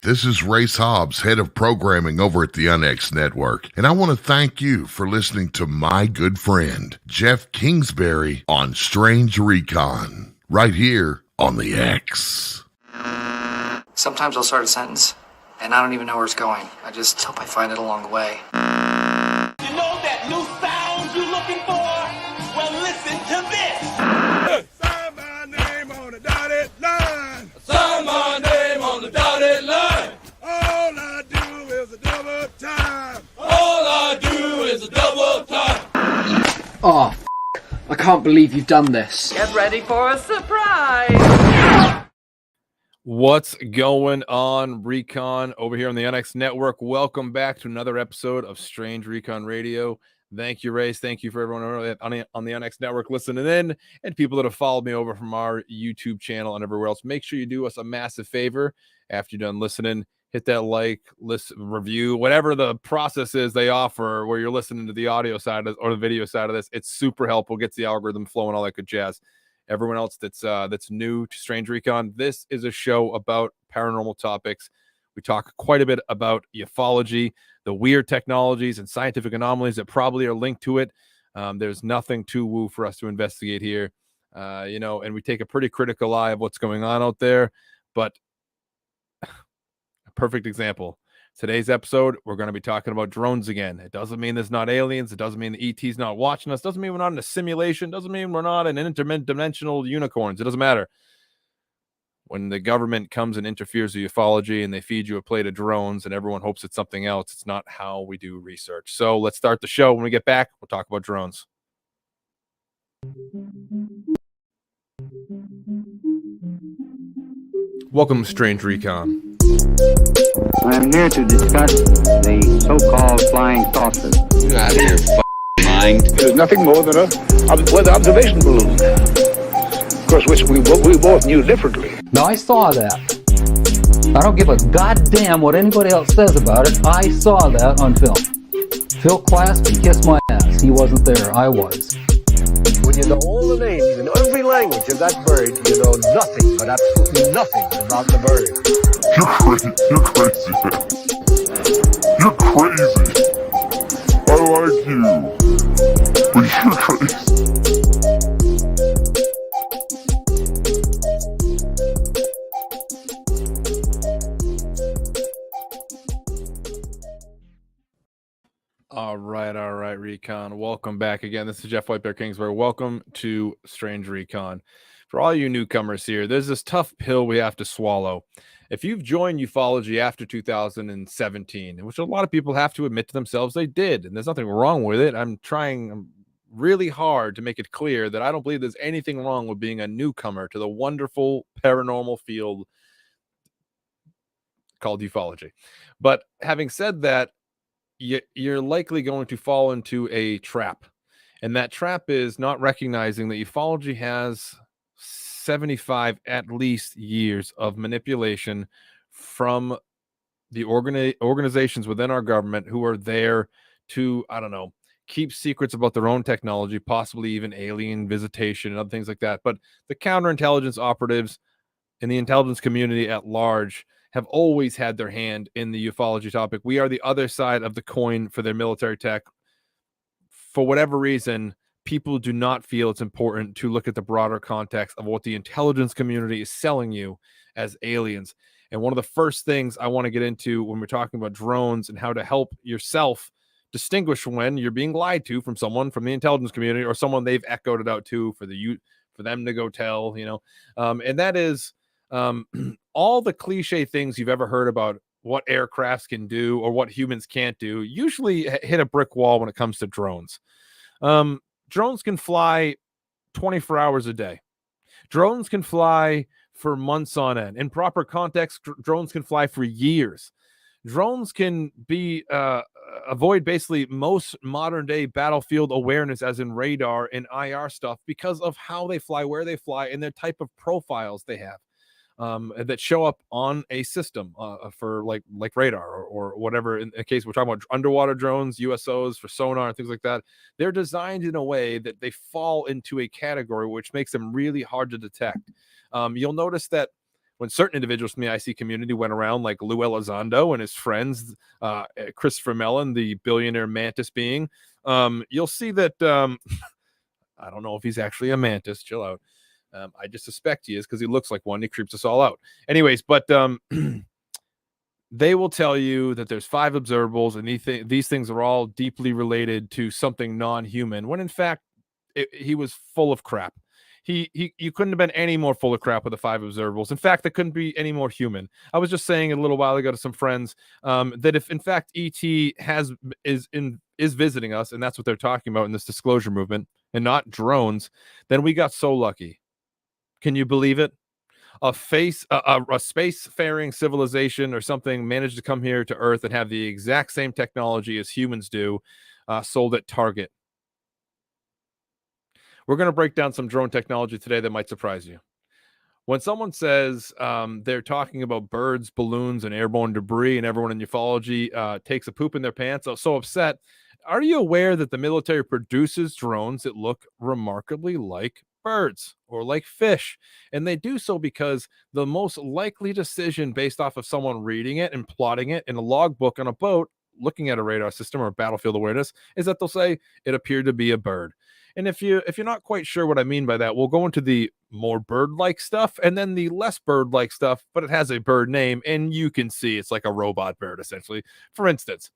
This is Race Hobbs, head of programming over at the UNX Network, and I want to thank you for listening to my good friend, Jeff Kingsbury, on Strange Recon, right here on the X. Sometimes I'll start a sentence, and I don't even know where it's going. I just hope I find it along the way. You know that new sound you're looking for? Well, listen to this. Sign my name on the dotted line. Sign my name on the dotted line. All I do is a double time. All I do is a double time. Oh, I can't believe you've done this. Get ready for a surprise. What's going on, Recon, over here on the NX Network? Welcome back to another episode of Strange Recon Radio. Thank you, Race. Thank you for everyone on the NX Network listening in, and people that have followed me over from our YouTube channel and everywhere else. Make sure you do us a massive favor after you're done listening. Hit that like, listen, review, whatever the process is they offer where you're listening to the audio side of, or the video side of this. It's super helpful, gets the algorithm flowing, all that good jazz. Everyone else that's new to Strange Recon, this is a show about paranormal topics. We talk quite a bit about ufology, the weird technologies and scientific anomalies that probably are linked to it. There's nothing too woo for us to investigate here, and we take a pretty critical eye of what's going on out there. But a perfect example. Today's episode, we're going to be talking about drones again. It doesn't mean there's not aliens. It doesn't mean the ET's not watching us. It doesn't mean we're not in a simulation. It doesn't mean we're not in interdimensional unicorns. It doesn't matter. When the government comes and interferes with ufology and they feed you a plate of drones and everyone hopes it's something else, it's not how we do research. So let's start the show. When we get back, we'll talk about drones. Welcome to Strange Recon. I'm here to discuss the so-called flying saucers. You're out of your f***ing mind. It was nothing more than a weather observation balloon. Of course, which we both knew differently. No, I saw that. I don't give a goddamn what anybody else says about it. I saw that on film. Phil clasped and kissed my ass. He wasn't there. I was. When you know all the names in every language of that bird, you know nothing, but absolutely nothing about the bird. You're crazy, man. You're crazy. I like you, but you're crazy. All right, Recon. Welcome back again. This is Jeff Whitebear Kingsbury. Welcome to Strange Recon. For all you newcomers here, there's this tough pill we have to swallow. If you've joined ufology after 2017, which a lot of people have to admit to themselves they did, and there's nothing wrong with it. I'm trying really hard to make it clear that I don't believe there's anything wrong with being a newcomer to the wonderful paranormal field called ufology. But having said that, you're likely going to fall into a trap. And that trap is not recognizing that ufology has 75 at least years of manipulation from the organizations within our government who are there to, keep secrets about their own technology, possibly even alien visitation and other things like that. But the counterintelligence operatives in the intelligence community at large have always had their hand in the ufology topic. We are the other side of the coin for their military tech. For whatever reason, people do not feel it's important to look at the broader context of what the intelligence community is selling you as aliens. And one of the first things I want to get into when we're talking about drones and how to help yourself distinguish when you're being lied to from someone from the intelligence community or someone they've echoed it out to for them to go tell, and that is all the cliche things you've ever heard about what aircrafts can do or what humans can't do usually hit a brick wall when it comes to drones. Drones can fly 24 hours a day. Drones can fly for months on end. In proper context, drones can fly for years. Drones can be avoid basically most modern day battlefield awareness, as in radar and IR stuff, because of how they fly, where they fly, and their type of profiles they have. That show up on a system for like radar or whatever. In the case we're talking about underwater drones, USOs for sonar and things like that. They're designed in a way that they fall into a category which makes them really hard to detect. You'll notice that when certain individuals from the IC community went around, like Lou Elizondo and his friends, Christopher Mellon, the billionaire mantis being, you'll see that I don't know if he's actually a mantis. Chill out. I just suspect he is because he looks like one. He creeps us all out. Anyways, but they will tell you that there's 5 observables, and these things are all deeply related to something non-human, when in fact he was full of crap. You couldn't have been any more full of crap with the 5 observables. In fact, they couldn't be any more human. I was just saying a little while ago to some friends that if in fact ET is visiting us, and that's what they're talking about in this disclosure movement, and not drones, then we got so lucky. Can you believe it? A spacefaring civilization or something managed to come here to Earth and have the exact same technology as humans do, sold at Target. We're going to break down some drone technology today that might surprise you. When someone says they're talking about birds, balloons, and airborne debris, and everyone in ufology takes a poop in their pants, so upset, are you aware that the military produces drones that look remarkably like birds or like fish? And they do so because the most likely decision based off of someone reading it and plotting it in a logbook on a boat, looking at a radar system or battlefield awareness, is that they'll say it appeared to be a bird. And if you're not quite sure what I mean by that, we'll go into the more bird-like stuff and then the less bird-like stuff, but it has a bird name, and you can see it's like a robot bird, essentially. For instance,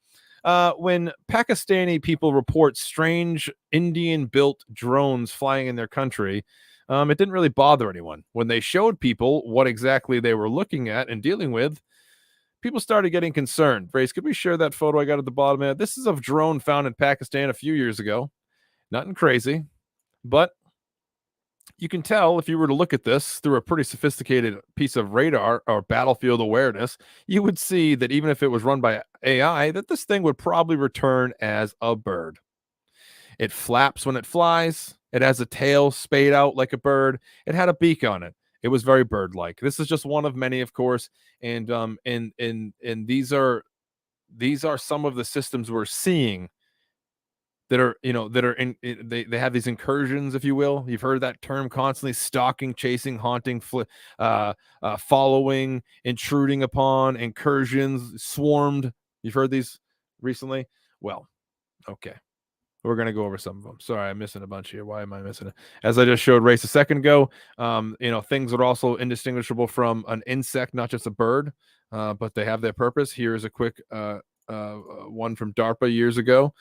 when Pakistani people report strange Indian-built drones flying in their country, it didn't really bother anyone. When they showed people what exactly they were looking at and dealing with, people started getting concerned. Brace, could we share that photo I got at the bottom of it? This is a drone found in Pakistan a few years ago. Nothing crazy, but you can tell if you were to look at this through a pretty sophisticated piece of radar or battlefield awareness, you would see that even if it was run by AI, that this thing would probably return as a bird. It flaps when it flies. It has a tail spayed out like a bird. It had a beak on it. It was very bird-like. This is just one of many, of course, and these are some of the systems we're seeing that are they have these incursions, if you will. You've heard that term constantly: stalking, chasing, haunting, following, intruding upon, incursions, swarmed. You've heard these recently? Well, okay. We're going to go over some of them. Sorry, I'm missing a bunch here. Why am I missing it? As I just showed Race a second ago, things that are also indistinguishable from an insect, not just a bird, but they have their purpose. Here's a quick one from DARPA years ago.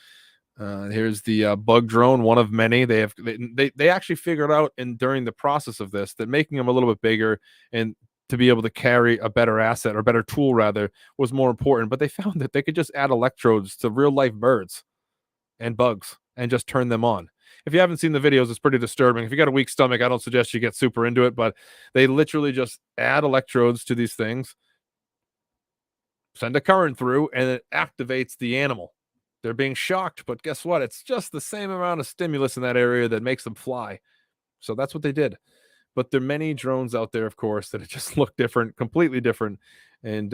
Here's the bug drone, one of many. They actually figured out during the process of this that making them a little bit bigger and to be able to carry a better asset or better tool rather was more important. But they found that they could just add electrodes to real life birds and bugs and just turn them on. If you haven't seen the videos, it's pretty disturbing. If you got a weak stomach, I don't suggest you get super into it, but they literally just add electrodes to these things, send a current through, and it activates the animal. They're being shocked, but guess what? It's just the same amount of stimulus in that area that makes them fly. So that's what they did. But there are many drones out there, of course, that just look different, completely different, and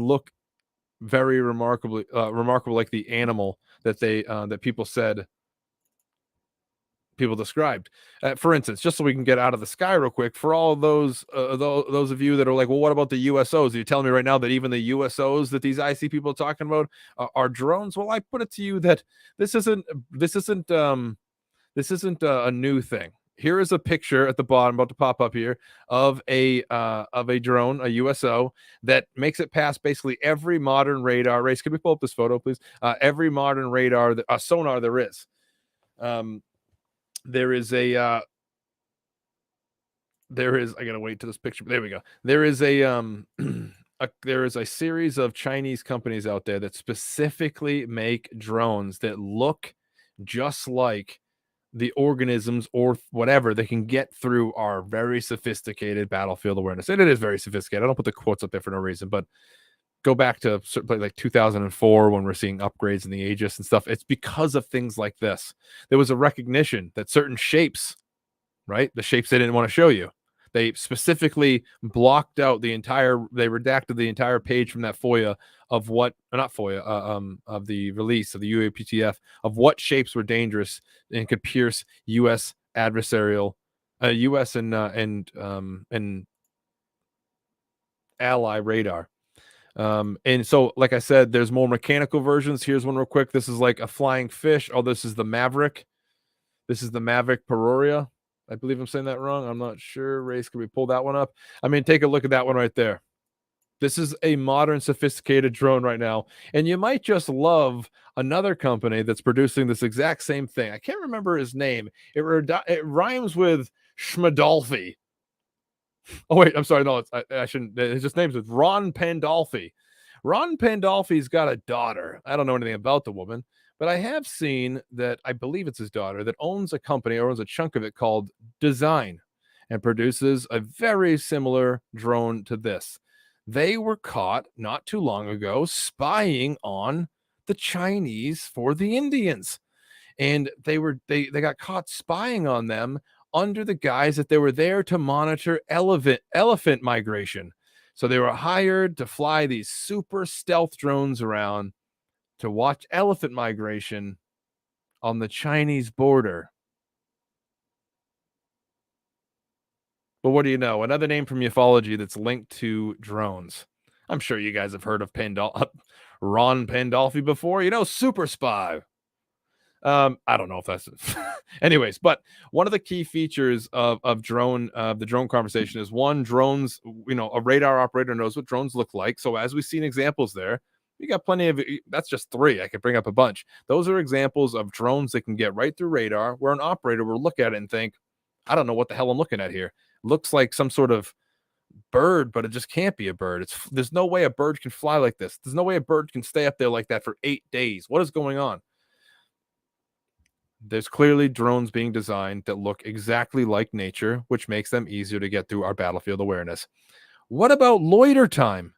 look very remarkable, like the animal that that people described. For instance, just so we can get out of the sky real quick, for all of those of you that are like, well, what about the USOs? Are you telling me right now that even the USOs that these IC people are talking about are drones? Well, I put it to you that this isn't a new thing. Here is a picture at the bottom, about to pop up here, of a drone, a USO, that makes it past basically every modern radar. Race, could we pull up this photo, please? Every modern radar, sonar there is. There is I gotta wait to this picture. There we go. There is there is a series of Chinese companies out there that specifically make drones that look just like the organisms or whatever they can get through our very sophisticated battlefield awareness. And it is very sophisticated. I don't put the quotes up there for no reason, but go back to like 2004 when we're seeing upgrades in the Aegis and stuff. It's because of things like this. There was a recognition that certain shapes, right? The shapes they didn't want to show you. They specifically blocked out they redacted the entire page from that FOIA of of the release of the UAPTF of what shapes were dangerous and could pierce U.S. adversarial, U.S. and ally radar. And so, like I said, there's more mechanical versions. Here's one real quick. This is like a flying fish. Oh, this is the Maverick. This is the Mavic Peroria. I believe I'm saying that wrong. I'm not sure. Race, can we pull that one up? I mean, take a look at that one right there. This is a modern, sophisticated drone right now. And you might just love another company that's producing this exact same thing. I can't remember his name. It rhymes with Schmadolfi. Oh, wait, I'm sorry. No, I shouldn't. His name's with Ron Pandolfi. Ron Pandolfi's got a daughter. I don't know anything about the woman, but I have seen that, I believe it's his daughter, that owns a company or owns a chunk of it called Design and produces a very similar drone to this. They were caught not too long ago spying on the Chinese for the Indians. And they got caught spying on them under the guise that they were there to monitor elephant migration. So they were hired to fly these super stealth drones around to watch elephant migration on the Chinese border. But what do you know? Another name from ufology that's linked to drones. I'm sure you guys have heard of Ron Pandolfi before. You know, super spy. I don't know if that's anyways, but one of the key features of the drone conversation is, one, drones, a radar operator knows what drones look like. So as we've seen examples there, you got plenty of, that's just three. I could bring up a bunch. Those are examples of drones that can get right through radar, where an operator will look at it and think, I don't know what the hell I'm looking at here. Looks like some sort of bird, but it just can't be a bird. There's no way a bird can fly like this. There's no way a bird can stay up there like that for 8 days. What is going on? There's clearly drones being designed that look exactly like nature, which makes them easier to get through our battlefield awareness. What about loiter time?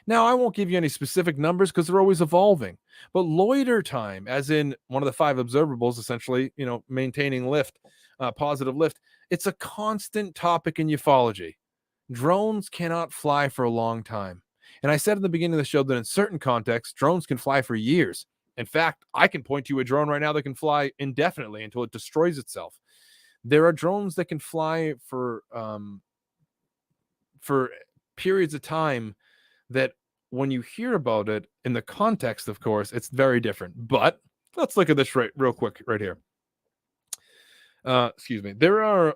Now, I won't give you any specific numbers because they're always evolving, but loiter time, as in one of the 5 observables, essentially, maintaining lift, positive lift, it's a constant topic in ufology. Drones cannot fly for a long time. And I said in the beginning of the show that in certain contexts, drones can fly for years. In fact, I can point to a drone right now that can fly indefinitely until it destroys itself. There are drones that can fly for periods of time that, when you hear about it in the context, of course, it's very different. But let's look at this real quick right here. Excuse me. There are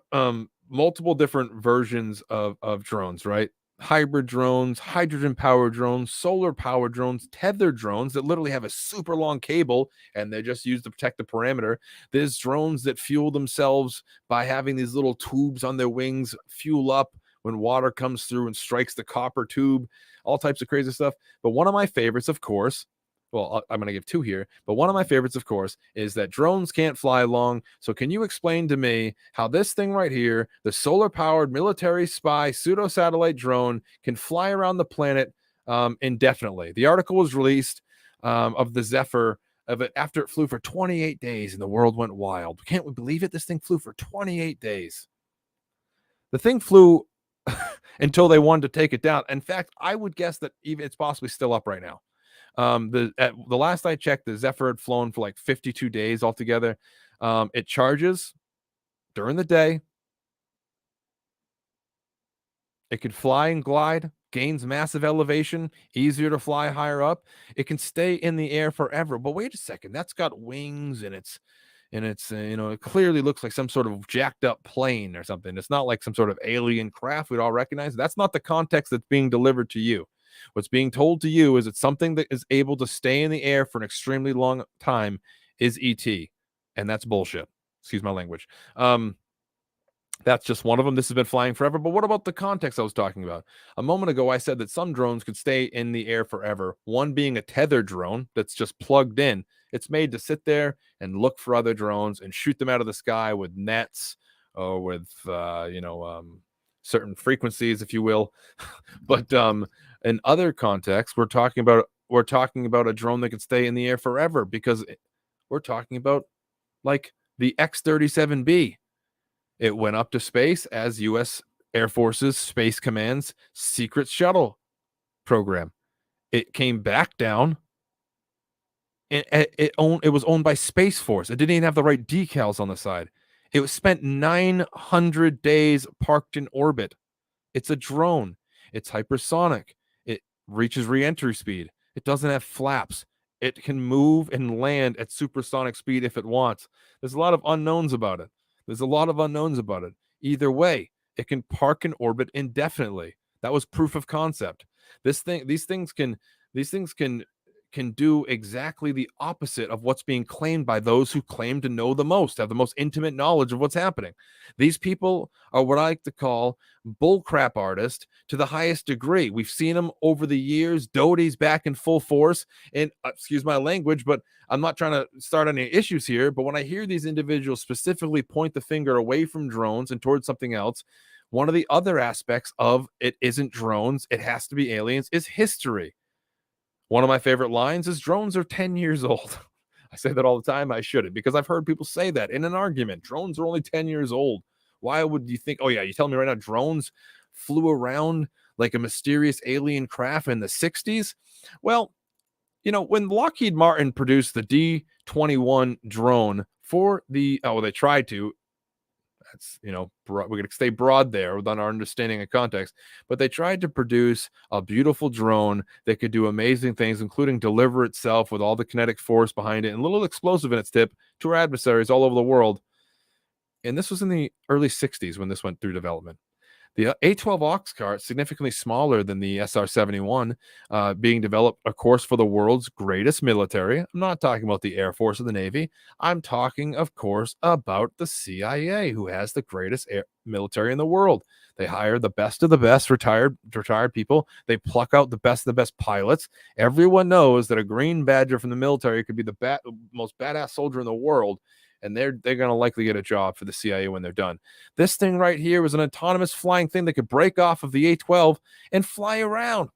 multiple different versions of drones, right? Hybrid drones, hydrogen powered drones, solar powered drones, tethered drones that literally have a super long cable and they're just used to protect the perimeter. There's drones that fuel themselves by having these little tubes on their wings fuel up when water comes through and strikes the copper tube, all types of crazy stuff. But one of my favorites, of course, well, I'm going to give 2 here, but one of my favorites, of course, is that drones can't fly long. So can you explain to me how this thing right here, the solar-powered military spy pseudo-satellite drone, can fly around the planet indefinitely? The article was released of the Zephyr of it after it flew for 28 days and the world went wild. Can't we believe it? This thing flew for 28 days. The thing flew until they wanted to take it down. In fact, I would guess that even it's possibly still up right now. The last I checked, the Zephyr had flown for like 52 days altogether. It charges during the day. It could fly and glide, gains massive elevation, easier to fly higher up. It can stay in the air forever. But wait a second, that's got wings and it's it clearly looks like some sort of jacked up plane or something. It's not like some sort of alien craft we'd all recognize. That's not the context that's being delivered to you. What's being told to you is it's something that is able to stay in the air for an extremely long time is ET. And that's bullshit. Excuse my language. That's just one of them. This has been flying forever. But what about the context I was talking about? A moment ago, I said that some drones could stay in the air forever. One being a tethered drone that's just plugged in. It's made to sit there and look for other drones and shoot them out of the sky with nets or with, certain frequencies, if you will. But in other contexts, we're talking about a drone that can stay in the air forever, because we're talking about like the X-37B. It went up to space as U.S. Air Force's Space Command's secret shuttle program. It came back down. It was owned by Space Force. It didn't even have the right decals on the side. It was spent 900 days parked in orbit. It's a drone. It's hypersonic. It reaches re-entry speed. It doesn't have flaps. It can move and land at supersonic speed if it wants. There's a lot of unknowns about it. Either way, it can park in orbit indefinitely. That was proof of concept. These things can do exactly the opposite of what's being claimed by those who claim to know the most, have the most intimate knowledge of what's happening. These people are what I like to call bullcrap artists to the highest degree. We've seen them over the years. Doty's back in full force. And excuse my language, but I'm not trying to start any issues here. But when I hear these individuals specifically point the finger away from drones and towards something else, one of the other aspects of it isn't drones, it has to be aliens, is history. One of my favorite lines is drones are 10 years old. I say that all the time. I shouldn't, because I've heard people say that in an argument. Drones are only 10 years old. Why would you think, oh yeah, you tell me right now drones flew around like a mysterious alien craft in the 60s? Well, when Lockheed Martin produced the D-21 drone for they tried to, that's, we're going to stay broad there without our understanding of context, but they tried to produce a beautiful drone that could do amazing things, including deliver itself with all the kinetic force behind it and a little explosive in its tip to our adversaries all over the world. And this was in the early 60s when this went through development. The A-12 Ox cart, significantly smaller than the SR-71, being developed, of course, for the world's greatest military. I'm not talking about the Air Force or the Navy. I'm talking, of course, about the CIA, who has the greatest military in the world. They hire the best of the best retired people. They pluck out the best of the best pilots. Everyone knows that a Green Badger from the military could be the most badass soldier in the world. And they're going to likely get a job for the CIA when they're done. This thing right here was an autonomous flying thing that could break off of the A-12 and fly around.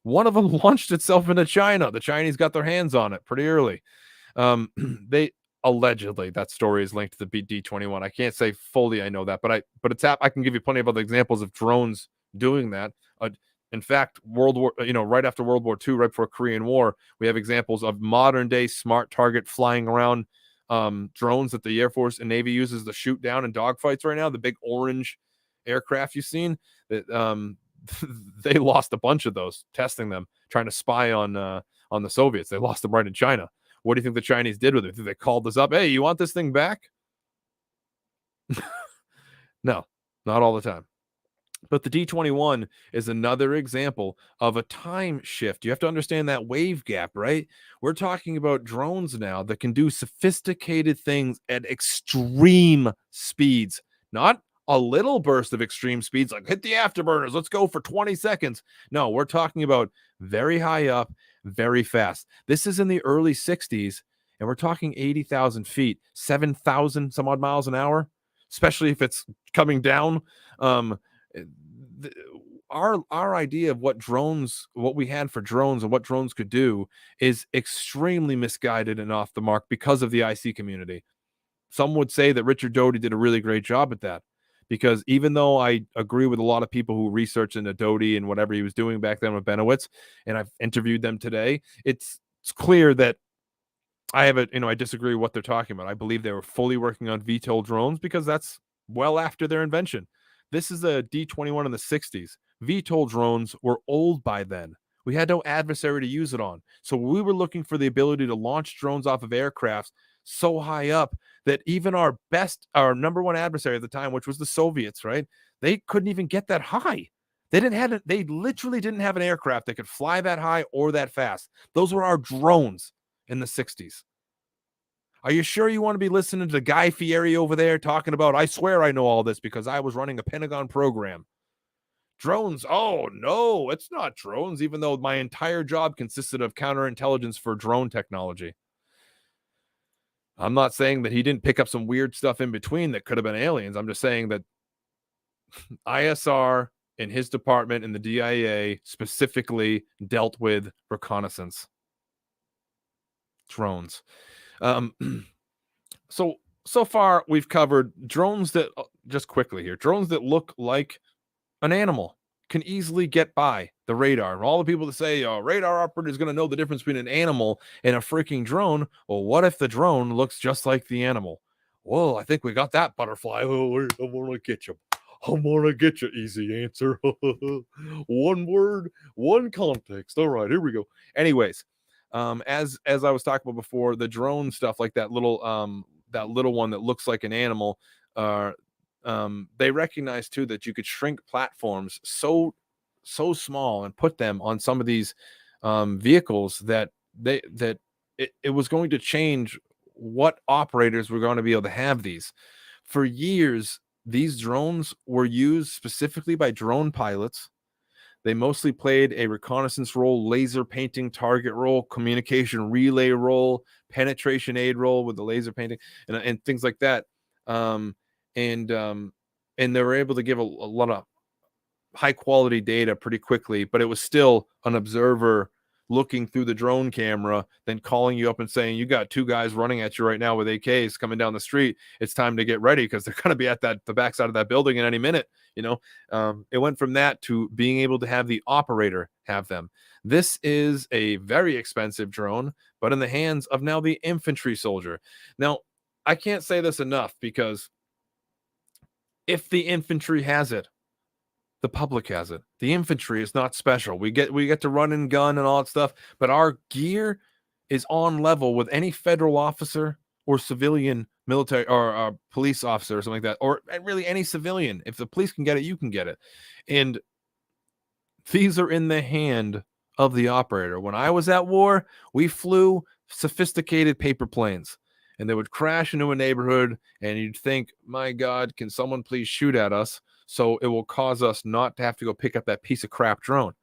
One of them launched itself into China. The Chinese got their hands on it pretty early. They allegedly, that story is linked to the D-21. I can't say fully I know that, but I can give you plenty of other examples of drones doing that. In fact, right after World War II, right before Korean War, we have examples of modern day smart target flying around drones that the Air Force and Navy uses to shoot down in dogfights right now. The big orange aircraft you've seen, that they lost a bunch of those testing them, trying to spy on the Soviets. They lost them right in China. What do you think the Chinese did with it? They called us up. Hey, you want this thing back? No, not all the time. But the D-21 is another example of a time shift. You have to understand that wave gap, right? We're talking about drones now that can do sophisticated things at extreme speeds, not a little burst of extreme speeds like hit the afterburners, let's go for 20 seconds. No, we're talking about very high up, very fast. This is in the early 60s, and we're talking 80,000 feet, 7,000 some odd miles an hour, especially if it's coming down. Our idea of what we had for drones and what drones could do is extremely misguided and off the mark because of the IC community. Some would say that Richard Doty did a really great job at that, because even though I agree with a lot of people who researched into Doty and whatever he was doing back then with Benowitz, and I've interviewed them today, it's clear that I disagree with what they're talking about. I believe they were fully working on VTOL drones because that's well after their invention. This is a D-21 in the 60s. VTOL drones were old by then. We had no adversary to use it on. So we were looking for the ability to launch drones off of aircrafts so high up that even our number one adversary at the time, which was the Soviets, right? They couldn't even get that high. They literally didn't have an aircraft that could fly that high or that fast. Those were our drones in the 60s. Are you sure you want to be listening to Guy Fieri over there talking about, I swear I know all this because I was running a Pentagon program? Drones, oh no, it's not drones, even though my entire job consisted of counterintelligence for drone technology. I'm not saying that he didn't pick up some weird stuff in between that could have been aliens. I'm just saying that ISR in his department in the DIA specifically dealt with reconnaissance. Drones. So far we've covered drones that, just quickly here, drones that look like an animal, can easily get by the radar. And all the people that say radar operator is going to know the difference between an animal and a freaking drone. Well, what if the drone looks just like the animal? Well, I think we got that butterfly. Oh, I want to get you. I'm gonna get you. Easy answer. One word, one context. All right, here we go. Anyways, as I was talking about before, the drone stuff, like that little one that looks like an animal, they recognize too that you could shrink platforms so small and put them on some of these vehicles that it was going to change what operators were going to be able to have these. For years, these drones were used specifically by drone pilots. They mostly played a reconnaissance role, laser painting target role, communication relay role, penetration aid role with the laser painting, and things like that. And they were able to give a lot of high quality data pretty quickly, but it was still an observer looking through the drone camera, then calling you up and saying, you got two guys running at you right now with AKs coming down the street. It's time to get ready because they're going to be at the backside of that building in any minute. It went from that to being able to have the operator have them. This is a very expensive drone, but in the hands of now the infantry soldier. Now, I can't say this enough, because if the infantry has it, the public has it. The infantry is not special. We get to run and gun and all that stuff, but our gear is on level with any federal officer or civilian military or police officer or something like that, or really any civilian. If the police can get it, you can get it. And these are in the hand of the operator. When I was at war, we flew sophisticated paper planes, and they would crash into a neighborhood, and you'd think, my God, can someone please shoot at us? So it will cause us not to have to go pick up that piece of crap drone.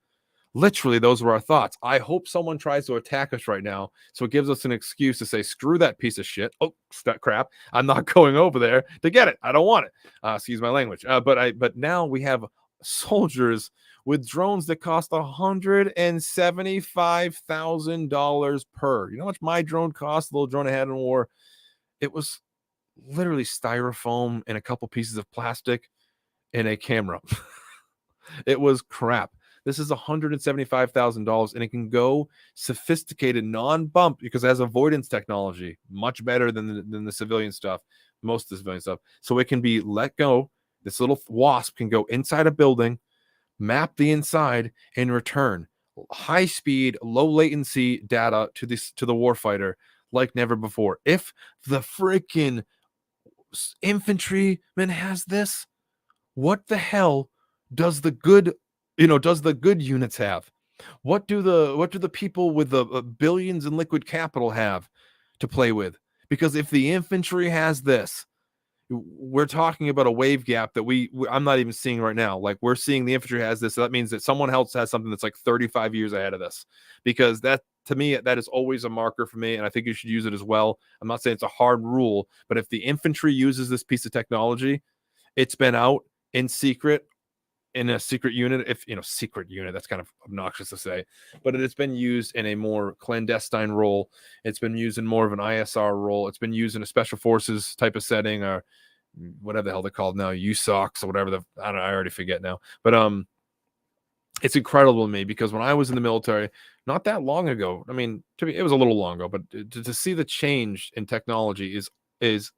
Literally, those were our thoughts. I hope someone tries to attack us right now, so it gives us an excuse to say, screw that piece of shit. Oh, that crap. I'm not going over there to get it. I don't want it. Excuse my language. But now we have soldiers with drones that cost $175,000 per. You know how much my drone cost? The little drone I had in war. It was literally styrofoam and a couple pieces of plastic and a camera. It was crap. This is $175,000, and it can go sophisticated non-bump because it has avoidance technology, much better than the civilian stuff, most of the civilian stuff. So it can be let go. This little wasp can go inside a building, map the inside, and return high speed, low latency data to the warfighter like never before. If the freaking infantryman has this, what the hell does the good units have? What do the people with the billions in liquid capital have to play with? Because if the infantry has this, we're talking about a wave gap that I'm not even seeing right now. Like, we're seeing the infantry has this. So that means that someone else has something that's like 35 years ahead of this, because that, to me, that is always a marker for me. And I think you should use it as well. I'm not saying it's a hard rule, but if the infantry uses this piece of technology, it's been out in secret, in a secret unit, secret unit, that's kind of obnoxious to say, but it has been used in a more clandestine role. It's been used in more of an ISR role. It's been used in a special forces type of setting, or whatever the hell they're called now, USOCs or whatever I already forget now. But it's incredible to me, because when I was in the military not that long ago, I mean, to me, it was a little long ago, but to see the change in technology is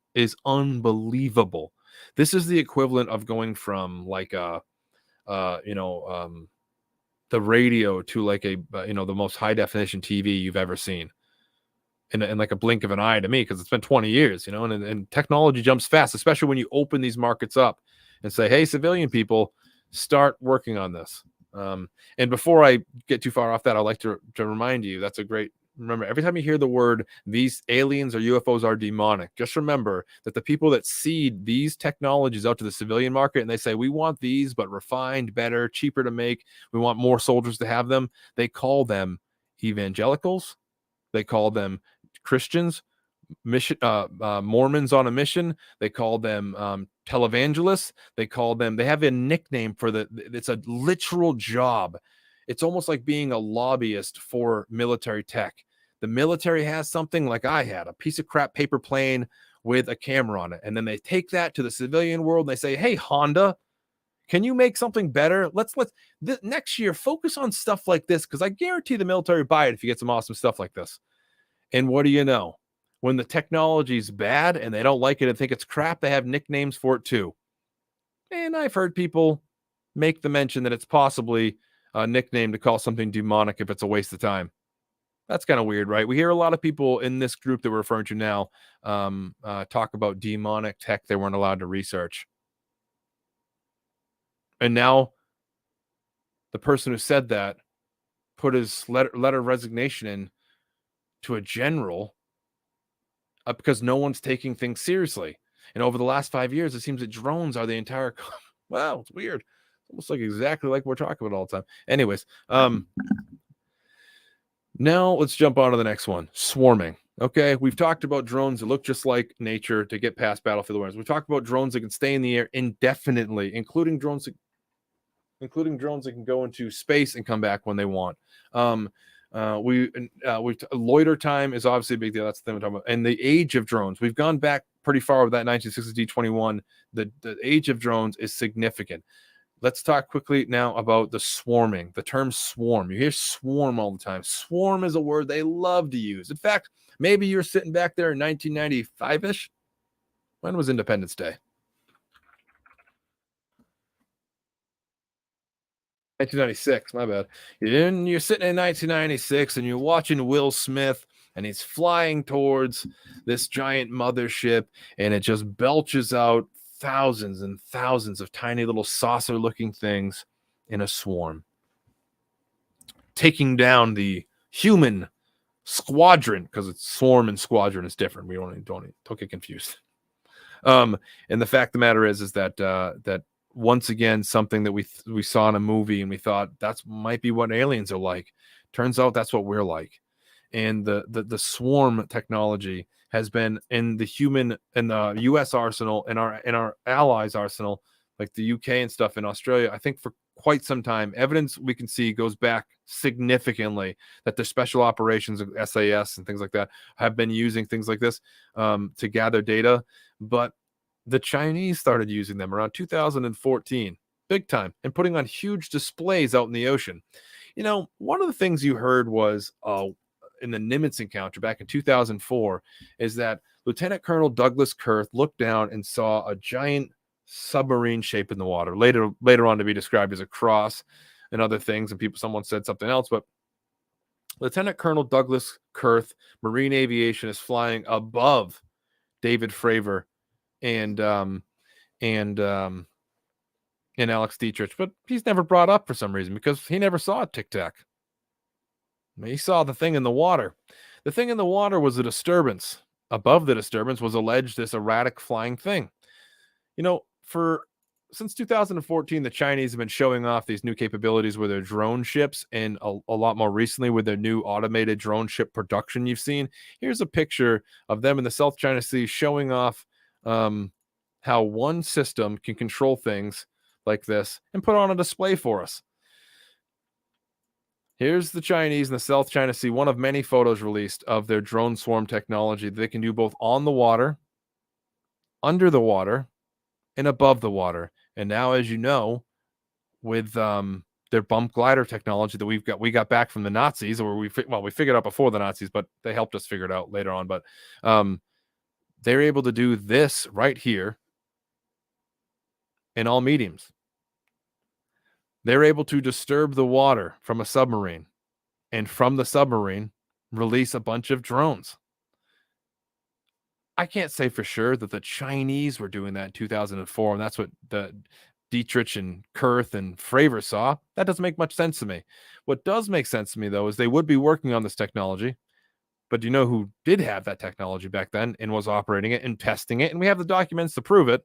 unbelievable. This is the equivalent of going from like the radio to like the most high definition TV you've ever seen in like a blink of an eye to me, because it's been 20 years, and technology jumps fast, especially when you open these markets up and say, hey, civilian people, start working on this. And before I get too far off that, I'd like to remind you, remember, every time you hear the word these aliens or UFOs are demonic, just remember that the people that seed these technologies out to the civilian market, and they say, we want these, but refined, better, cheaper to make, we want more soldiers to have them, they call them evangelicals, they call them Christians, mission, Mormons on a mission, they call them televangelists, they have a nickname for it's a literal job. It's almost like being a lobbyist for military tech. The military has something like I had, a piece of crap paper plane with a camera on it. And then they take that to the civilian world and they say, hey, Honda, can you make something better? Let's next year focus on stuff like this, because I guarantee the military buy it if you get some awesome stuff like this. And what do you know? When the technology's bad and they don't like it and think it's crap, they have nicknames for it too. And I've heard people make the mention that it's possibly a nickname to call something demonic if it's a waste of time. That's kind of weird, right? We hear a lot of people in this group that we're referring to now talk about demonic tech they weren't allowed to research. And now the person who said that put his letter of resignation in to a general because no one's taking things seriously. And over the last 5 years, it seems that drones are the entire... Wow, it's weird. It's almost like exactly like we're talking about all the time. Anyways, now let's jump on to the next one. Swarming. Okay, we've talked about drones that look just like nature to get past battlefield awareness. We've talked about drones that can stay in the air indefinitely, including drones that can go into space and come back when they want. Loiter time is obviously a big deal. That's the thing we're talking about. And the age of drones, we've gone back pretty far with that 1960 D21. The age of drones is significant. Let's talk quickly now about the swarming. The term swarm. You hear swarm all the time. Swarm is a word they love to use. In fact, maybe you're sitting back there in 1995-ish. When was Independence Day? 1996, my bad. You're sitting in 1996 and you're watching Will Smith and he's flying towards this giant mothership and it just belches out thousands and thousands of tiny little saucer-looking things in a swarm, taking down the human squadron, because it's swarm and squadron is different. We don't get confused. And the fact of the matter is that that once again, something that we saw in a movie and we thought that's might be what aliens are like. Turns out that's what we're like. And the swarm technology has been in the U.S. arsenal and our allies' arsenal, like the UK and stuff in Australia, I think for quite some time. Evidence we can see goes back significantly that the special operations of SAS and things like that have been using things like this to gather data. But the Chinese started using them around 2014, big time, and putting on huge displays out in the ocean. You know, one of the things you heard was in the Nimitz encounter back in 2004 is that Lieutenant Colonel Douglas Kurth looked down and saw a giant submarine shape in the water, later on to be described as a cross and other things, and someone said something else, but Lieutenant Colonel Douglas Kurth, Marine Aviation, is flying above David Fravor and Alex Dietrich, but he's never brought up for some reason because he never saw a Tic Tac. He saw the thing in the water. The thing in the water was a disturbance. Above the disturbance was alleged this erratic flying thing. You know, since 2014, the Chinese have been showing off these new capabilities with their drone ships, and a lot more recently with their new automated drone ship production you've seen. Here's a picture of them in the South China Sea showing off how one system can control things like this and put on a display for us. Here's the Chinese in the South China Sea, one of many photos released of their drone swarm technology. They can do both on the water, under the water, and above the water. And now, as you know, with their bump glider technology that we got back from the Nazis, or we figured out before the Nazis, but they helped us figure it out later on. But they're able to do this right here in all mediums. They're able to disturb the water from a submarine, and from the submarine, release a bunch of drones. I can't say for sure that the Chinese were doing that in 2004, and that's what the Dietrich and Kurth and Fravor saw. That doesn't make much sense to me. What does make sense to me, though, is they would be working on this technology. But do you know who did have that technology back then and was operating it and testing it? And we have the documents to prove it.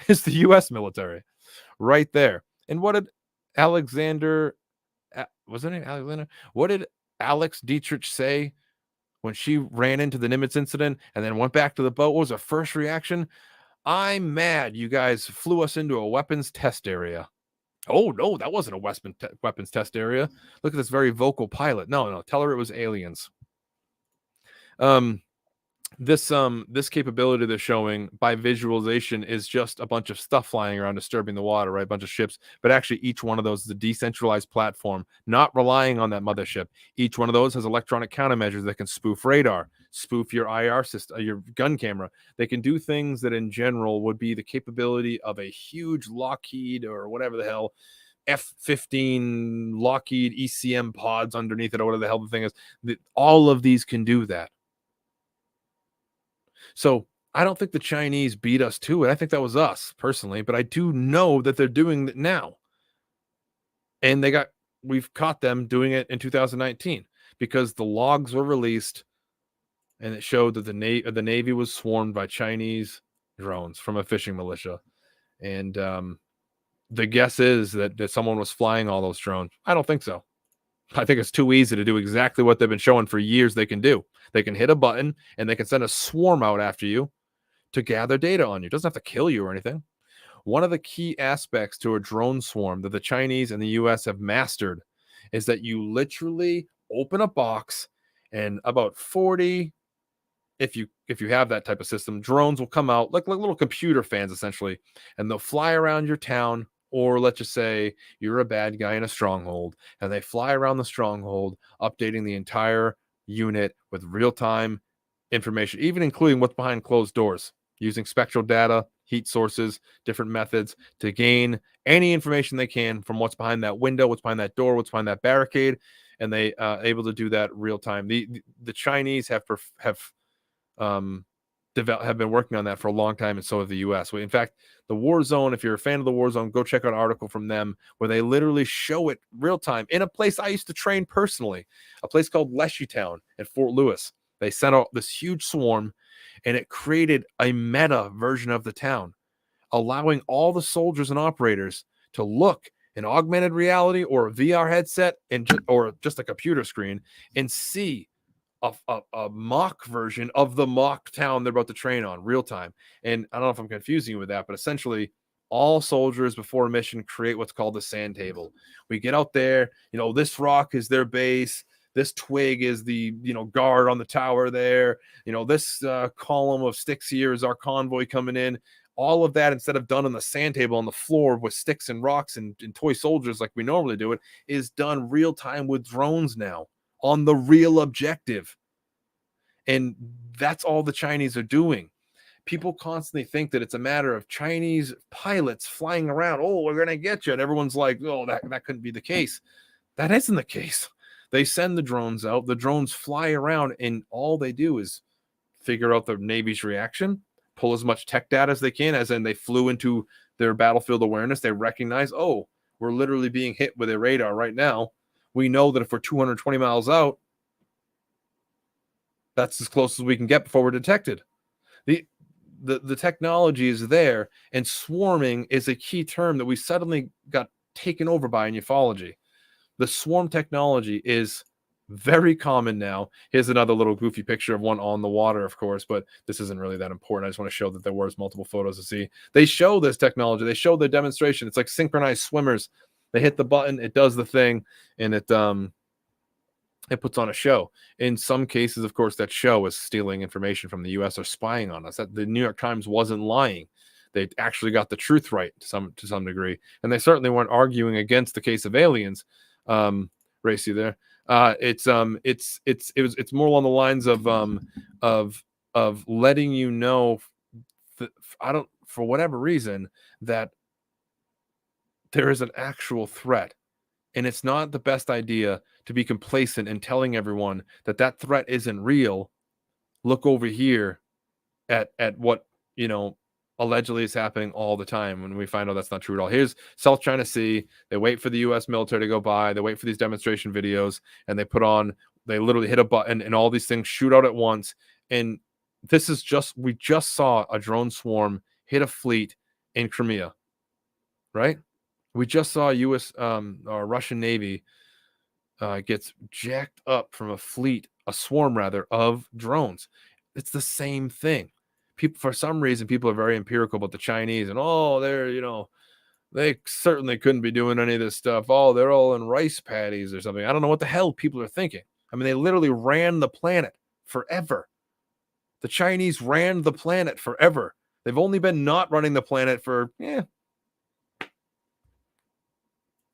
It's the U.S. military right there. And what did Alexander, was her name Alexander? What did Alex Dietrich say when she ran into the Nimitz incident and then went back to the boat? What was her first reaction? I'm mad you guys flew us into a weapons test area. Oh, no, that wasn't a weapons test area. Look at this very vocal pilot. No, tell her it was aliens. this capability they're showing by visualization is just a bunch of stuff flying around disturbing the water, right? A bunch of ships, but actually each one of those is a decentralized platform, not relying on that mothership. Each one of those has electronic countermeasures that can spoof radar, spoof your IR system, your gun camera. They can do things that in general would be the capability of a huge Lockheed or whatever the hell F-15 Lockheed ECM pods underneath it, or whatever the hell the thing is. All of these can do that. So I don't think the Chinese beat us to it. I think that was us personally, but I do know that they're doing it now. And we've caught them doing it in 2019 because the logs were released and it showed that the Navy was swarmed by Chinese drones from a fishing militia. And the guess is that someone was flying all those drones. I don't think so. I think it's too easy to do exactly what they've been showing for years they can do. They can hit a button and they can send a swarm out after you to gather data on you. It doesn't have to kill you or anything. One of the key aspects to a drone swarm that the Chinese and the US have mastered is that you literally open a box and about 40, if you have that type of system, drones will come out like little computer fans essentially, and they'll fly around your town. Or let's just say you're a bad guy in a stronghold and they fly around the stronghold, updating the entire unit with real-time information, even including what's behind closed doors, using spectral data, heat sources, different methods to gain any information they can from what's behind that window, what's behind that door, what's behind that barricade, and they able to do that real time. The Chinese have been working on that for a long time, and so have the US. In fact, the War Zone, if you're a fan of the War Zone, go check out an article from them where they literally show it real time in a place I used to train personally, a place called Leshytown at Fort Lewis. They sent out this huge swarm, and it created a meta version of the town, allowing all the soldiers and operators to look in augmented reality or a VR headset or just a computer screen and see a mock version of the mock town they're about to train on real time. And I don't know if I'm confusing you with that, but essentially all soldiers before a mission create what's called the sand table. We get out there, this rock is their base. This twig is the, guard on the tower there. This column of sticks here is our convoy coming in. All of that, instead of done on the sand table on the floor with sticks and rocks and toy soldiers like we normally do it, is done real time with drones now on the real objective. And that's all the Chinese are doing. People constantly think that it's a matter of Chinese pilots flying around. Oh, we're going to get you. And everyone's like, oh, that couldn't be the case. That isn't the case. They send the drones out. The drones fly around, and all they do is figure out the Navy's reaction, pull as much tech data as they can, as in they flew into their battlefield awareness. They recognize, oh, we're literally being hit with a radar right now. We know that if we're 220 miles out, that's as close as we can get before we're detected. The technology is there, and swarming is a key term that we suddenly got taken over by in ufology. The swarm technology is very common now. Here's another little goofy picture of one on the water, of course, but this isn't really that important. I just want to show that there was multiple photos to see. They show this technology. They show the demonstration. It's like synchronized swimmers. They hit the button, it does the thing, and it puts on a show. In some cases, of course, that show is stealing information from the US or spying on us. That the New York Times wasn't lying. They actually got the truth right to some degree, and they certainly weren't arguing against the case of aliens. Racy there. It's more along the lines of letting you know for whatever reason that there is an actual threat. And it's not the best idea to be complacent and telling everyone that threat isn't real. Look over here at what, allegedly is happening all the time when we find out that's not true at all. Here's South China Sea. They wait for the U.S. military to go by. They wait for these demonstration videos, and they literally hit a button, and all these things shoot out at once. And we just saw a drone swarm hit a fleet in Crimea, right? We just saw U.S. or Russian Navy gets jacked up from a swarm rather, of drones. It's the same thing. For some reason, people are very empirical about the Chinese, and they certainly couldn't be doing any of this stuff. Oh, they're all in rice paddies or something. I don't know what the hell people are thinking. I mean, they literally ran the planet forever. The Chinese ran the planet forever. They've only been not running the planet for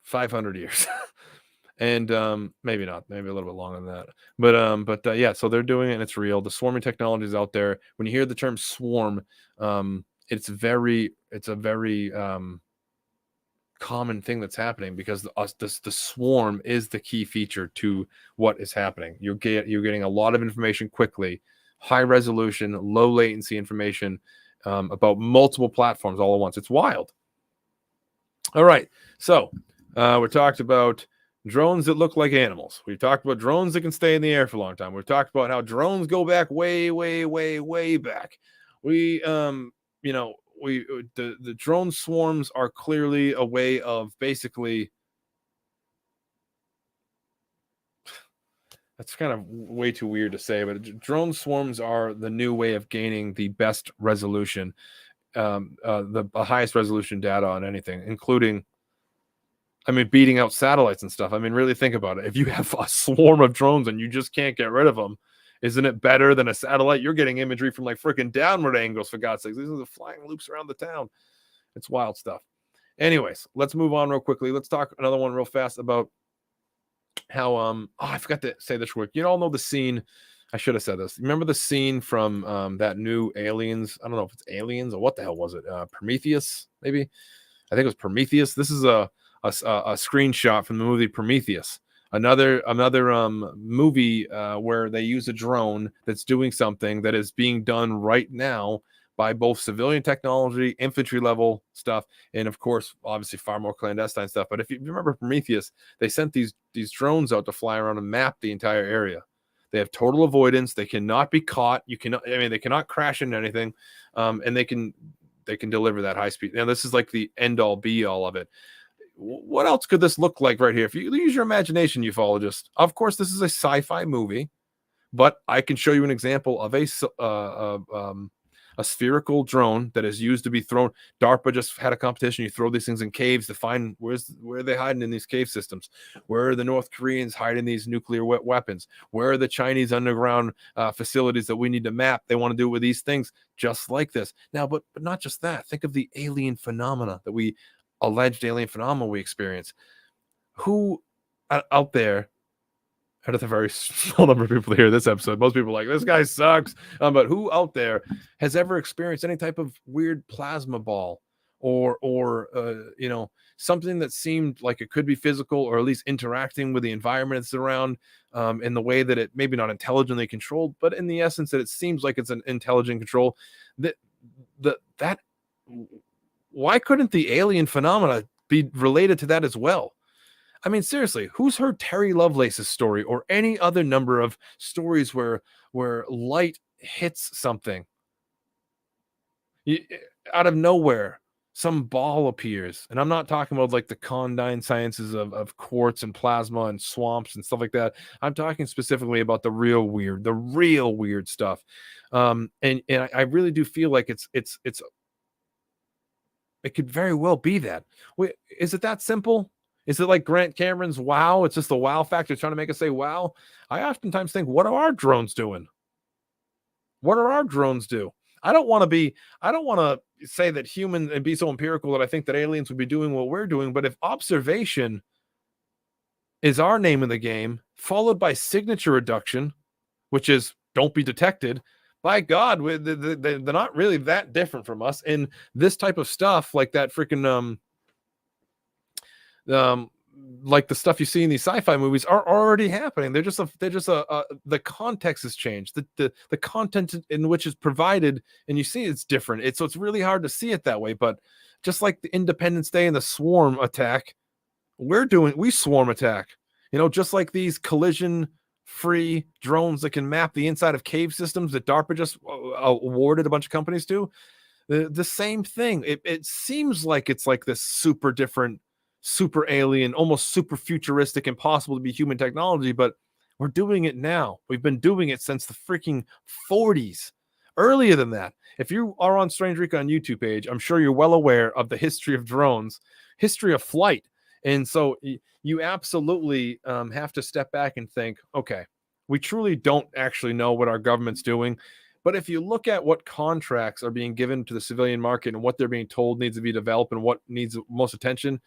500 years. And maybe not, maybe a little bit longer than that. But yeah, so they're doing it and it's real. The swarming technology is out there. When you hear the term swarm, it's a very common thing that's happening because the swarm is the key feature to what is happening. You're getting a lot of information quickly, high resolution, low latency information about multiple platforms all at once. It's wild. All right, so we talked about drones that look like animals. We've talked about drones that can stay in the air for a long time. We've talked about how drones go back way back. The drone swarms are clearly a way of basically, that's kind of way too weird to say, but drone swarms are the new way of gaining the best resolution, the highest resolution data on anything, including, beating out satellites and stuff. Really think about it. If you have a swarm of drones and you just can't get rid of them, isn't it better than a satellite? You're getting imagery from like freaking downward angles, for God's sakes. These are the flying loops around the town. It's wild stuff. Anyways, let's move on real quickly. Let's talk another one real fast about how I forgot to say this quick. You all know the scene. I should have said this. Remember the scene from that new Aliens? I don't know if it's Aliens or what the hell was it? Prometheus, maybe? I think it was Prometheus. This is a screenshot from the movie Prometheus. Another movie where they use a drone that's doing something that is being done right now by both civilian technology, infantry level stuff, and of course, obviously far more clandestine stuff. But if you remember Prometheus, they sent these drones out to fly around and map the entire area. They have total avoidance. They cannot be caught. They cannot crash into anything, and they can deliver that high speed. Now, this is like the end all be all of it. What else could this look like right here? If you use your imagination, ufologist, of course, this is a sci-fi movie, but I can show you an example of a spherical drone that is used to be thrown. DARPA just had a competition. You throw these things in caves to find where are they hiding in these cave systems? Where are the North Koreans hiding these nuclear weapons? Where are the Chinese underground facilities that we need to map? They want to do it with these things just like this. Now, but not just that. Think of the alien phenomena that we experience. Who out there, out of the very small number of people that hear this episode, most people are like, this guy sucks. But who out there has ever experienced any type of weird plasma ball or something that seemed like it could be physical, or at least interacting with the environment it's around in the way that it maybe not intelligently controlled, but in the essence that it seems like it's an intelligent control? That why couldn't the alien phenomena be related to that as well? Seriously, who's heard Terry Lovelace's story or any other number of stories where light hits something? Out of nowhere, some ball appears. And I'm not talking about like the condign sciences of quartz and plasma and swamps and stuff like that. I'm talking specifically about the real weird stuff. And I really do feel like it could very well be that. Wait, is it that simple? Is it like Grant Cameron's wow? It's just the wow factor trying to make us say wow. I oftentimes think, what are our drones doing? What do our drones do? I don't want to say that human and be so empirical that I think that aliens would be doing what we're doing. But if observation is our name in the game, followed by signature reduction, which is don't be detected, by God, they're not really that different from us. And this type of stuff, like that freaking like the stuff you see in these sci-fi movies, are already happening. The context has changed. The content in which is provided, and you see it's different. So it's really hard to see it that way. But just like the Independence Day and the swarm attack, we swarm attack. Just like these collision-free drones that can map the inside of cave systems that DARPA just awarded a bunch of companies to. The same thing. It seems like it's like this super different, super alien, almost super futuristic, impossible to be human technology, but we're doing it now. We've been doing it since the freaking 40s. Earlier than that, if you are on Strange Recon YouTube page, I'm sure you're well aware of the history of drones, history of flight. And so you absolutely have to step back and think, okay, we truly don't actually know what our government's doing, But if you look at what contracts are being given to the civilian market and what they're being told needs to be developed and what needs most attention,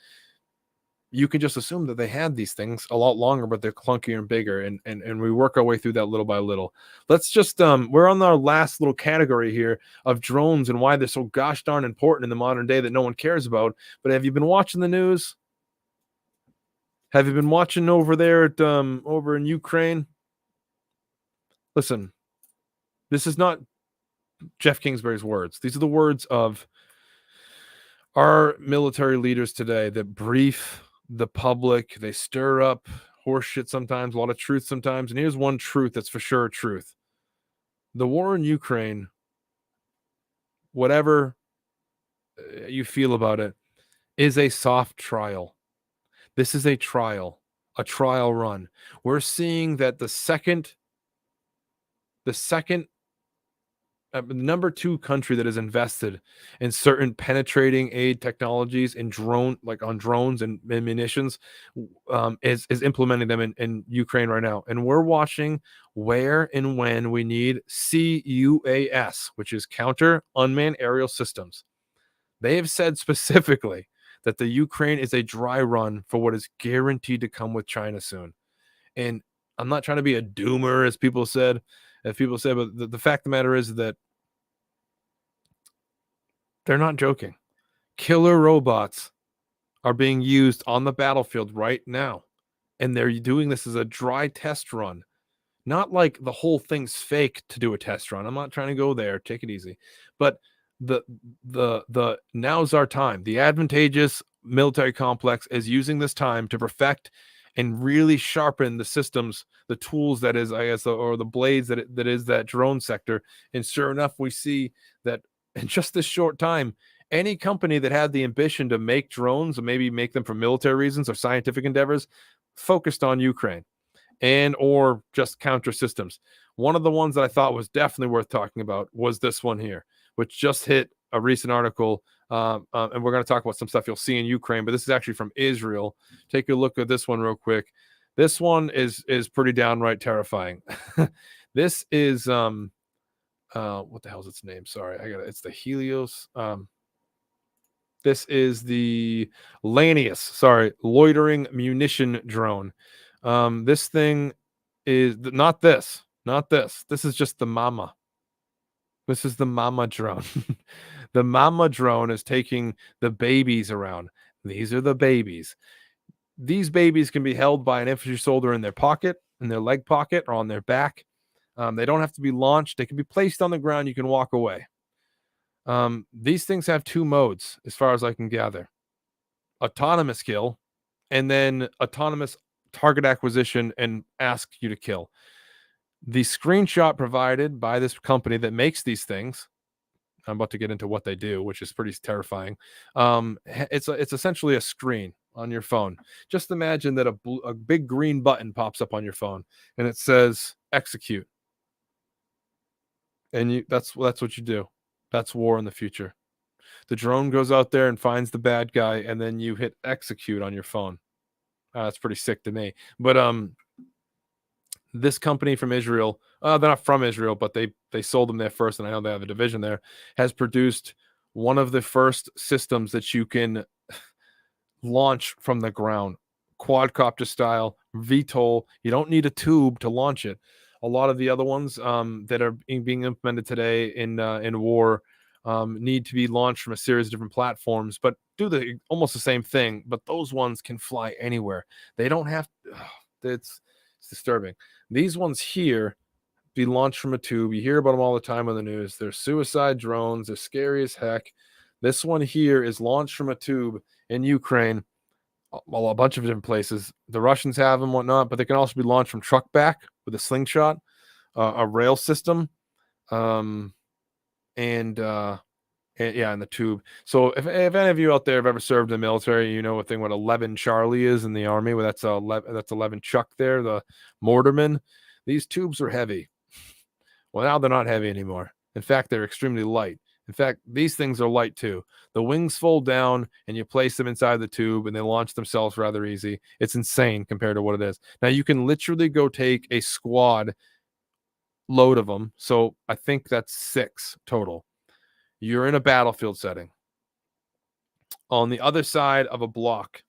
you can just assume that they had these things a lot longer, but they're clunkier and bigger. And we work our way through that little by little. Let's just, we're on our last little category here of drones and why they're so gosh darn important in the modern day that no one cares about. But have you been watching the news? Have you been watching over there at, over in Ukraine? Listen, this is not Jeff Kingsbury's words. These are the words of our military leaders today that brief the public. They stir up horseshit sometimes, a lot of truth sometimes. And here's one truth that's for sure truth. The war in Ukraine, whatever you feel about it, is a soft trial. This is a trial run. We're seeing that the second number 2 country that is invested in certain penetrating aid technologies in on drones and munitions is implementing them in Ukraine right now. And we're watching where and when we need CUAS, which is counter unmanned aerial systems. They have said specifically that the Ukraine is a dry run for what is guaranteed to come with China soon. And I'm not trying to be a doomer, as people said, but the fact of the matter is that they're not joking. Killer robots are being used on the battlefield right now. And they're doing this as a dry test run. Not like the whole thing's fake to do a test run. I'm not trying to go there. Take it easy. But the now's our time. The advantageous military complex is using this time to perfect and really sharpen the systems, the tools that is, I guess, or the blades that is that drone sector. And sure enough, we see that in just this short time, any company that had the ambition to make drones and maybe make them for military reasons or scientific endeavors focused on Ukraine and or just counter systems. One of the ones that I thought was definitely worth talking about was this one here, which just hit a recent article. And we're going to talk about some stuff you'll see in Ukraine, but this is actually from Israel. Take a look at this one real quick. This one is pretty downright terrifying. This is what the hell's its name? Sorry, it's the Helios. This is the Lanius, loitering munition drone. This thing is not this. This is just the Mama. This is the Mama drone. The Mama drone is taking the babies around. These are the babies. These babies can be held by an infantry soldier in their pocket, in their leg pocket, or on their back. They don't have to be launched. They can be placed on the ground. You can walk away. These things have 2 modes, as far as I can gather. Autonomous kill, and then autonomous target acquisition and ask you to kill. The screenshot provided by this company that makes these things, I'm about to get into what they do, which is pretty terrifying. It's essentially a screen on your phone. Just imagine that a big green button pops up on your phone, and it says execute. And that's what you do. That's war in the future. The drone goes out there and finds the bad guy, and then you hit execute on your phone. That's pretty sick to me. But this company from Israel, they're not from Israel, but they sold them there first, and I know they have a division there, has produced one of the first systems that you can launch from the ground, quadcopter style, VTOL. You don't need a tube to launch it. A lot of the other ones that are being implemented today in war need to be launched from a series of different platforms, but do almost the same thing. But those ones can fly anywhere. They don't have. It's disturbing. These ones here be launched from a tube. You hear about them all the time on the news. They're suicide drones. They're scary as heck. This one here is launched from a tube in Ukraine. Well, a bunch of different places. The Russians have them, whatnot, but they can also be launched from truck back with a slingshot, a rail system, and the tube. So if any of you out there have ever served in the military, you know a thing what 11 Charlie is in the Army. Well, that's 11 Chuck there, the mortarman. These tubes are heavy. Well, now they're not heavy anymore. In fact, they're extremely light. In fact, these things are light too. The wings fold down and you place them inside the tube and they launch themselves rather easy. It's insane compared to what it is. Now you can literally go take a squad load of them. So I think that's 6 total. You're in a battlefield setting. On the other side of a block,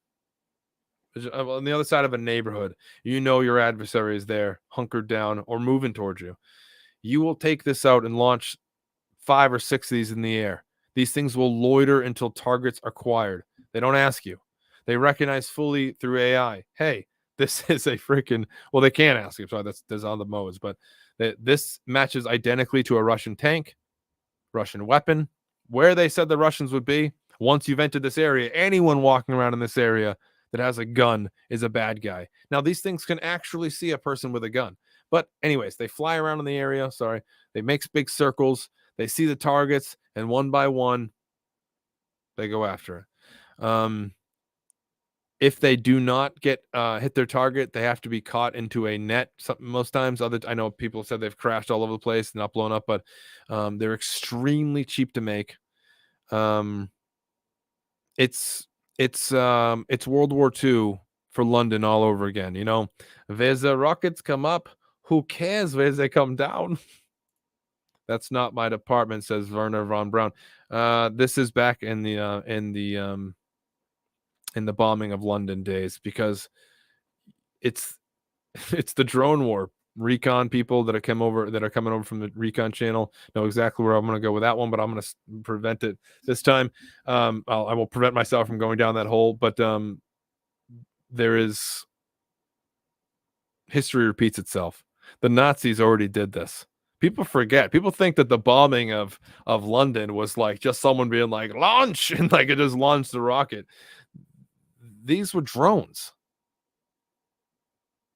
on the other side of a neighborhood, you know your adversary is there, hunkered down, or moving towards you. You will take this out and launch 5 or 6 of these in the air. These things will loiter until targets are acquired. They don't ask you. They recognize fully through AI. Hey, this is a freaking, well, they can't ask you. Sorry, there's other modes, but this matches identically to a Russian tank, Russian weapon, where they said the Russians would be. Once you've entered this area, anyone walking around in this area that has a gun is a bad guy. Now, these things can actually see a person with a gun. But anyways, they fly around in the area. Sorry. They make big circles. They see the targets, and one by one, they go after it. If they do not get hit their target, they have to be caught into a net. Most times, I know people said they've crashed all over the place, not blown up, but they're extremely cheap to make. It's World War II for London all over again. You know, where the rockets come up, who cares where they come down? That's not my department, says Werner von Braun. This is back in the bombing of London days, because it's the drone war. Recon people that are coming over from the Recon channel know exactly where I'm going to go with that one, but I'm going to prevent it this time. I will prevent myself from going down that hole, but there is history repeats itself. The Nazis already did this. People forget. People think that the bombing of London was like just someone being like, launch, and like it just launched the rocket. These were drones.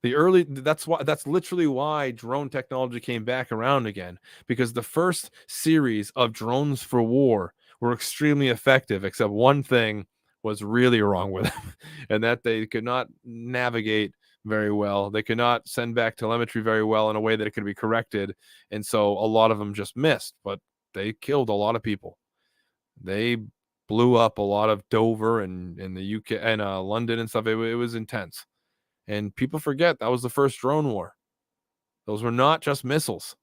That's literally why drone technology came back around again, because the first series of drones for war were extremely effective, except one thing was really wrong with them, and that they could not navigate very well. They could not send back telemetry very well in a way that it could be corrected. And so a lot of them just missed, but they killed a lot of people. They blew up a lot of Dover and in the UK and London and stuff. It was intense. And people forget that was the first drone war. Those were not just missiles.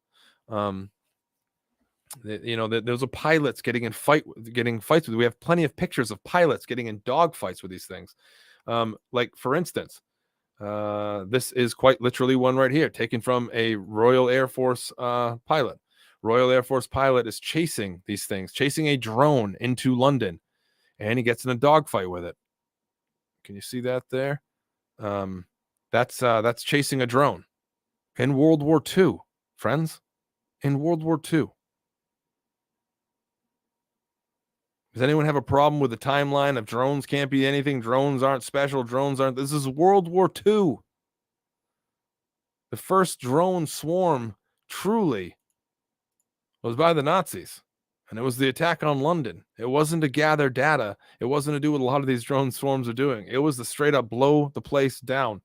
There was pilots getting fights with. We have plenty of pictures of pilots getting in dog fights with these things. Like for instance, this is quite literally one right here, taken from a Royal Air Force pilot. Royal Air Force pilot is chasing these things, chasing a drone into London, and he gets in a dogfight with it. Can you see that there? That's chasing a drone in World War II, friends. In World War II. Does anyone have a problem with the timeline of drones can't be anything? Drones aren't special. Drones aren't. This is World War II. The first drone swarm truly was by the Nazis. And it was the attack on London. It wasn't to gather data. It wasn't to do what a lot of these drone swarms are doing. It was to straight up blow the place down.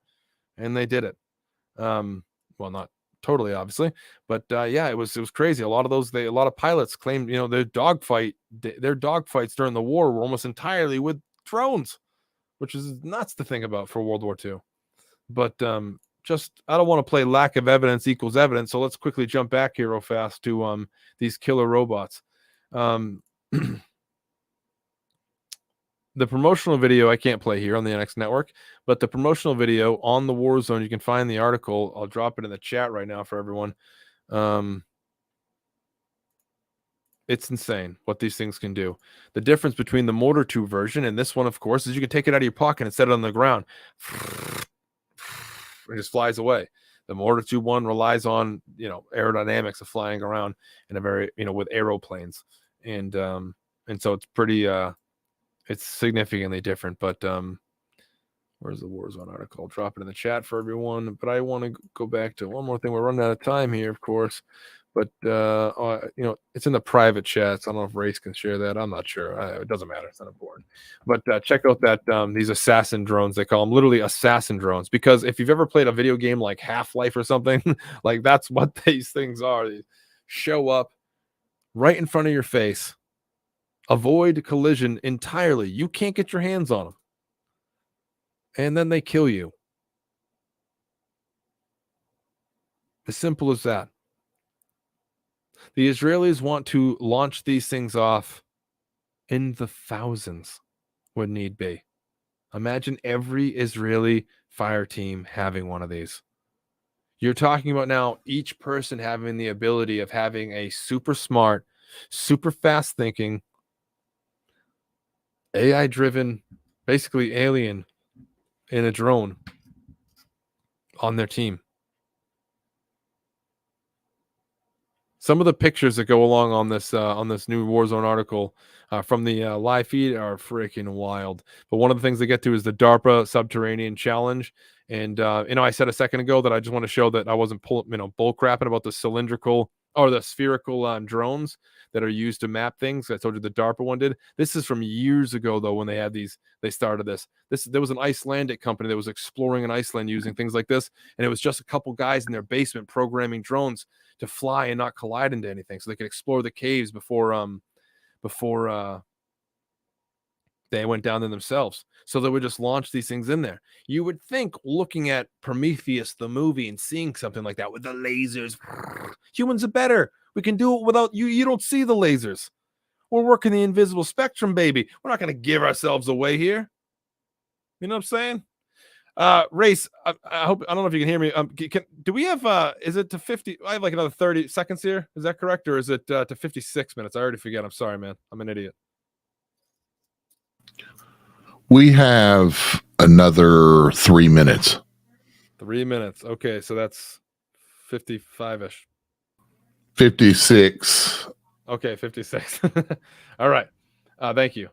And they did it. Well, not totally, obviously, but yeah, it was crazy. A lot of pilots claimed, their dogfights during the war were almost entirely with drones, which is nuts to think about for World War II. But I don't want to play lack of evidence equals evidence. So let's quickly jump back here real fast to these killer robots. The promotional video I can't play here on the NX network, but the promotional video on the War Zone, you can find the article. I'll drop it in the chat right now for everyone. It's insane what these things can do. The difference between the Mortar 2 version and this one, of course, is you can take it out of your pocket and set it on the ground. It just flies away. The Mortar 2 one relies on, aerodynamics of flying around in a very, with aeroplanes. And so it's pretty, it's significantly different, but where's the Warzone article? I'll drop it in the chat for everyone. But I want to go back to one more thing. We're running out of time here, of course. But it's in the private chats. I don't know if Race can share that. I'm not sure. It doesn't matter. It's not important. But check out that these assassin drones. They call them literally assassin drones, because if you've ever played a video game like Half-Life or something, like that's what these things are. They show up right in front of your face. Avoid collision entirely. You can't get your hands on them. And then they kill you. As simple as that. The Israelis want to launch these things off in the thousands when need be. Imagine every Israeli fire team having one of these. You're talking about now each person having the ability of having a super smart, super fast thinking, AI driven, basically alien in a drone on their team. Some of the pictures that go along on this new Warzone article from the live feed are freaking wild. But one of the things they get to is the DARPA Subterranean Challenge. And I said a second ago that I just want to show that I wasn't bull crapping about the cylindrical or the spherical drones that are used to map things. I told you the DARPA one did. This is from years ago though, when they had these. They started this. There was an Icelandic company that was exploring in Iceland using things like this, and it was just a couple guys in their basement programming drones to fly and not collide into anything, so they could explore the caves before they went down there themselves. So they would just launch these things in there. You would think, looking at Prometheus the movie and seeing something like that with the lasers, humans are better. We can do it without you. You don't see the lasers. We're working the invisible spectrum, baby. We're not going to give ourselves away here. You know what I'm saying? Race, I hope, I don't know if you can hear me. Do we have, is it to 50? I have like another 30 seconds here. Is that correct? Or is it to 56 minutes? I already forget. I'm sorry, man. I'm an idiot. We have another 3 minutes. 3 minutes. Okay. So that's 55-ish. 56. Okay. 56. All right. Thank you.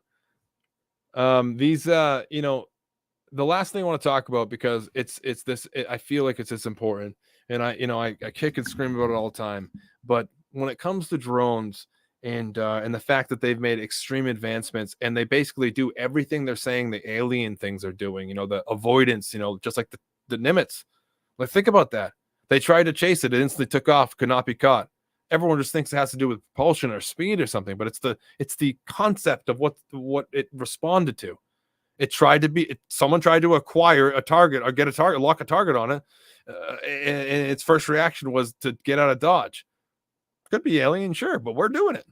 These, the last thing I want to talk about, because I feel like it's this important, and I kick and scream about it all the time. But when it comes to drones and the fact that they've made extreme advancements, and they basically do everything they're saying the alien things are doing, the avoidance, just like the Nimitz. Like, think about that. They tried to chase it, it instantly took off, could not be caught. Everyone just thinks it has to do with propulsion or speed or something, but it's the concept of what it responded to. Someone tried to acquire a target or get a target, lock a target on it, and its first reaction was to get out of Dodge. Could be alien, sure, but we're doing it.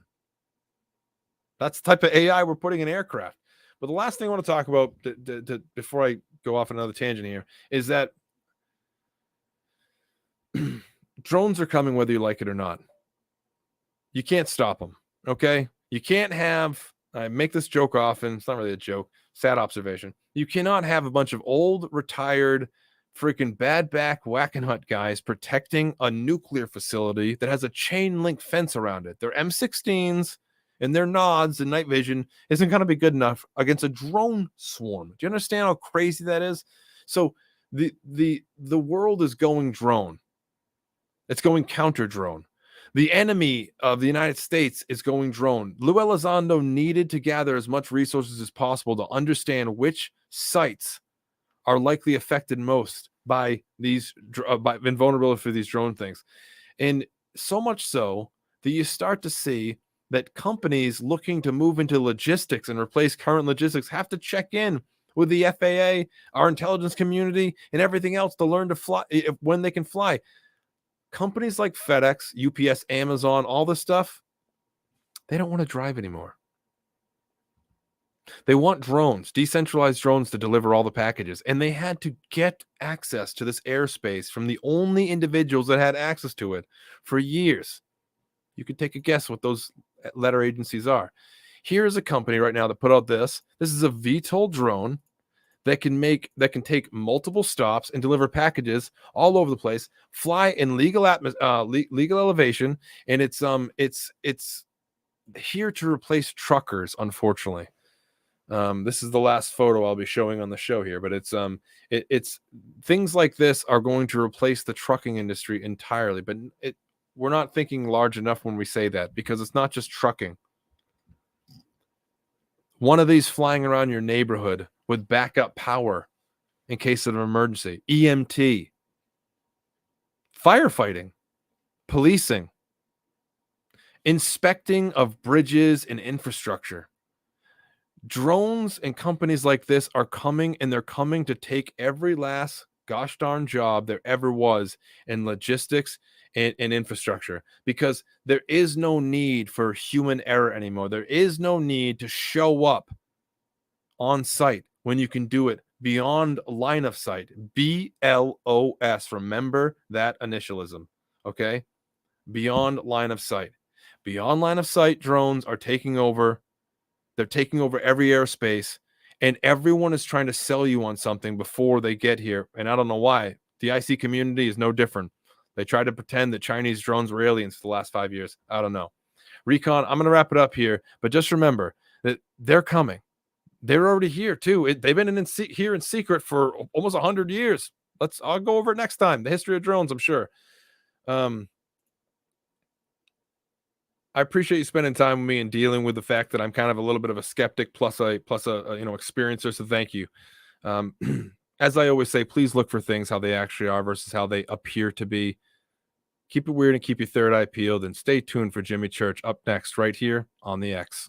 That's the type of AI we're putting in aircraft. But the last thing I want to talk about before I go off on another tangent here is that drones are coming whether you like it or not. You can't stop them, okay? You can't have, I make this joke often, it's not really a joke, sad observation. You cannot have a bunch of old, retired, freaking bad back whack-and-hut guys protecting a nuclear facility that has a chain link fence around it. Their M16s and their nods and night vision isn't going to be good enough against a drone swarm. Do you understand how crazy that is? So the world is going drone. It's going counter drone. The enemy of the United States is going drone. Lou Elizondo needed to gather as much resources as possible to understand which sites are likely affected most by these by invulnerability for these drone things. And so much so that you start to see that companies looking to move into logistics and replace current logistics have to check in with the FAA, our intelligence community, and everything else to learn to fly when they can fly. Companies like FedEx, UPS, Amazon, all this stuff, they don't want to drive anymore. They want drones, decentralized drones to deliver all the packages. And they had to get access to this airspace from the only individuals that had access to it for years. You could take a guess what those letter agencies are. Here's a company right now that put out this. This is a VTOL drone that can take multiple stops and deliver packages all over the place, fly in legal elevation, and it's here to replace truckers, unfortunately. This is the last photo I'll be showing on the show here, but it's things like this are going to replace the trucking industry entirely. But we're not thinking large enough when we say that, because it's not just trucking. One of these flying around your neighborhood with backup power in case of an emergency, EMT, firefighting, policing, inspecting of bridges and infrastructure. Drones and companies like this are coming, and they're coming to take every last gosh darn job there ever was in logistics and infrastructure, because there is no need for human error anymore. There is no need to show up on site when you can do it beyond line of sight. BLOS. Remember that initialism. Okay. Beyond line of sight. Beyond line of sight drones are taking over. They're taking over every airspace, and everyone is trying to sell you on something before they get here. And I don't know why. The IC community is no different. They tried to pretend that Chinese drones were aliens for the last 5 years. I don't know. Recon, I'm going to wrap it up here, but just remember that they're coming. They're already here too. They've been here in secret for almost 100 years. I'll go over it next time. The history of drones, I'm sure. I appreciate you spending time with me and dealing with the fact that I'm kind of a little bit of a skeptic plus a experiencer. So thank you. As I always say, please look for things how they actually are versus how they appear to be. Keep it weird and keep your third eye peeled, and stay tuned for Jimmy Church up next right here on the X.